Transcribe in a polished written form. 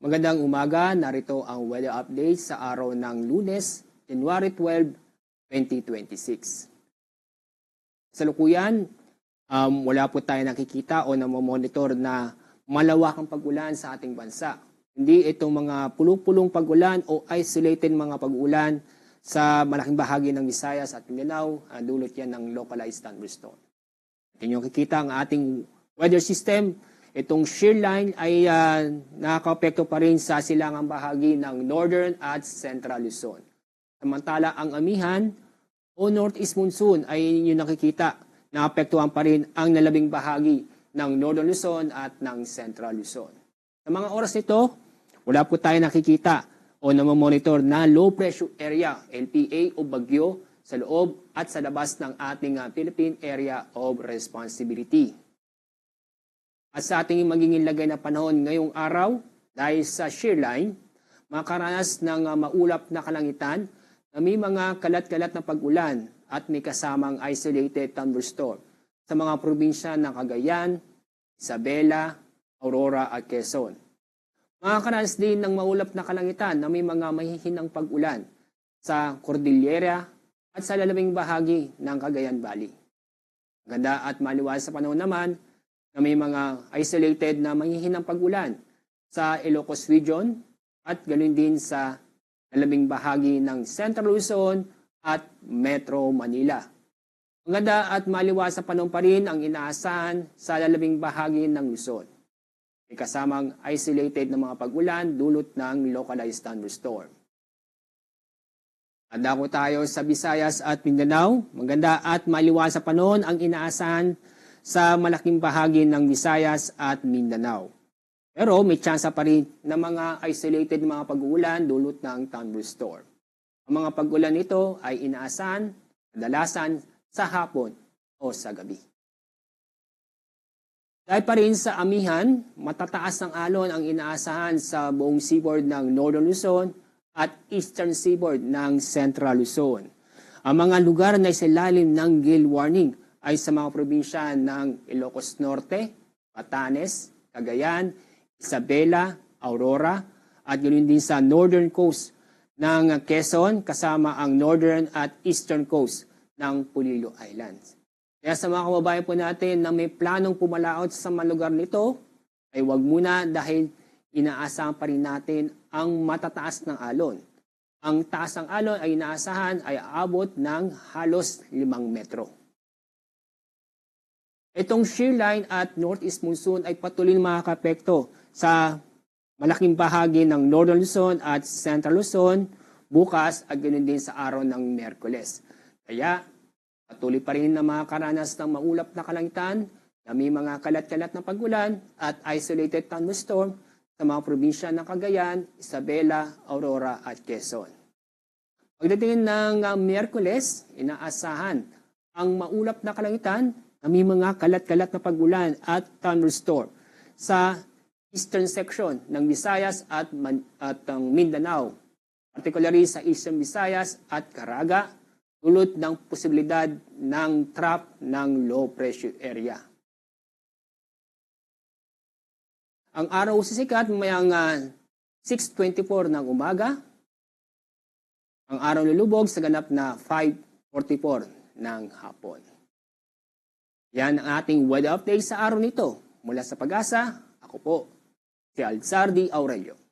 Magandang umaga, narito ang weather update sa araw ng Lunes, January 12, 2026. Sa lukuyan, wala po tayo nakikita o namomonitor na malawakang pag-ulan sa ating bansa. Hindi itong mga pulong-pulong pag-ulan o isolated mga pag-ulan sa malaking bahagi ng Visayas at Mindanao, dulot yan ng localized thunderstorm. At inyong kikita ang ating weather system. Itong shear line ay nakaka-apekto pa rin sa silangang bahagi ng Northern at Central Luzon. Samantala, ang amihan o Northeast Monsoon ay yung nakikita na apektuhan pa rin ang nalabing bahagi ng Northern Luzon at ng Central Luzon. Sa mga oras nito, wala po tayo nakikita o namomonitor na low pressure area, LPA o bagyo sa loob at sa labas ng ating Philippine Area of Responsibility. At sa ating magiging lagay na panahon ngayong araw, dahil sa shear line, makaranas ng maulap na kalangitan na may mga kalat-kalat na pag-ulan at may kasamang isolated thunderstorm sa mga probinsya ng Cagayan, Isabela, Aurora at Quezon. Makakaranas din ng maulap na kalangitan na may mga mahihinang pag-ulan sa Cordillera at sa lalabing bahagi ng Cagayan Valley. Ganda at maliwas sa panahon naman, na may mga isolated na mahihinang pag-ulan sa Ilocos Region at ganoon din sa lalabing bahagi ng Central Luzon at Metro Manila. Maganda at maliwas sa panahon pa rin ang inaasahan sa lalabing bahagi ng Luzon. May kasamang isolated na mga pag-ulan dulot ng localized thunderstorm. At dako tayo sa Visayas at Mindanao. Maganda at maliwas sa panahon ang inaasahan sa malaking bahagi ng Visayas at Mindanao. Pero may tsansa pa rin na mga isolated mga pag-uulan dulot ng thunderstorm. Ang mga pag-ulan nito ay inaasahan kadalasan sa hapon o sa gabi. Dahil pa rin sa amihan, matataas ng alon ang inaasahan sa buong seaboard ng Northern Luzon at Eastern Seaboard ng Central Luzon. Ang mga lugar na isilalim ng gale warning ay sa mga probinsya ng Ilocos Norte, Batanes, Cagayan, Isabela, Aurora, at ganoon din sa northern coast ng Quezon kasama ang northern at eastern coast ng Polillo Islands. Kaya sa mga kababayan po natin na may planong pumalaot sa mga lugar nito, ay huwag muna dahil inaasahan pa rin natin ang matataas ng alon. Ang taas ng alon ay inaasahan ay aabot ng halos 5 metro. Itong shear line at northeast monsoon ay patuloy na makakapekto sa malaking bahagi ng Northern Luzon at Central Luzon bukas at ganoon din sa araw ng Miyerkules. Kaya patuloy pa rin na makakaranas ng maulap na kalangitan na may mga kalat-kalat na pag-ulan at isolated thunderstorm sa mga probinsya ng Cagayan, Isabela, Aurora at Quezon. Pagdating ng Miyerkules, inaasahan ang maulap na kalangitan na may mga kalat-kalat na pag-ulan at thunderstorm sa eastern section ng Visayas at Mindanao, particularly sa Eastern Visayas at Caraga, dulot ng posibilidad ng trap ng low pressure area. Ang araw sisikat mamayang 6:24 ng umaga, ang araw lulubog sa ganap na 5:44 ng hapon. Yan ang ating weather update sa araw nito. Mula sa Pag-asa, ako po, si Alzardi Aurelio.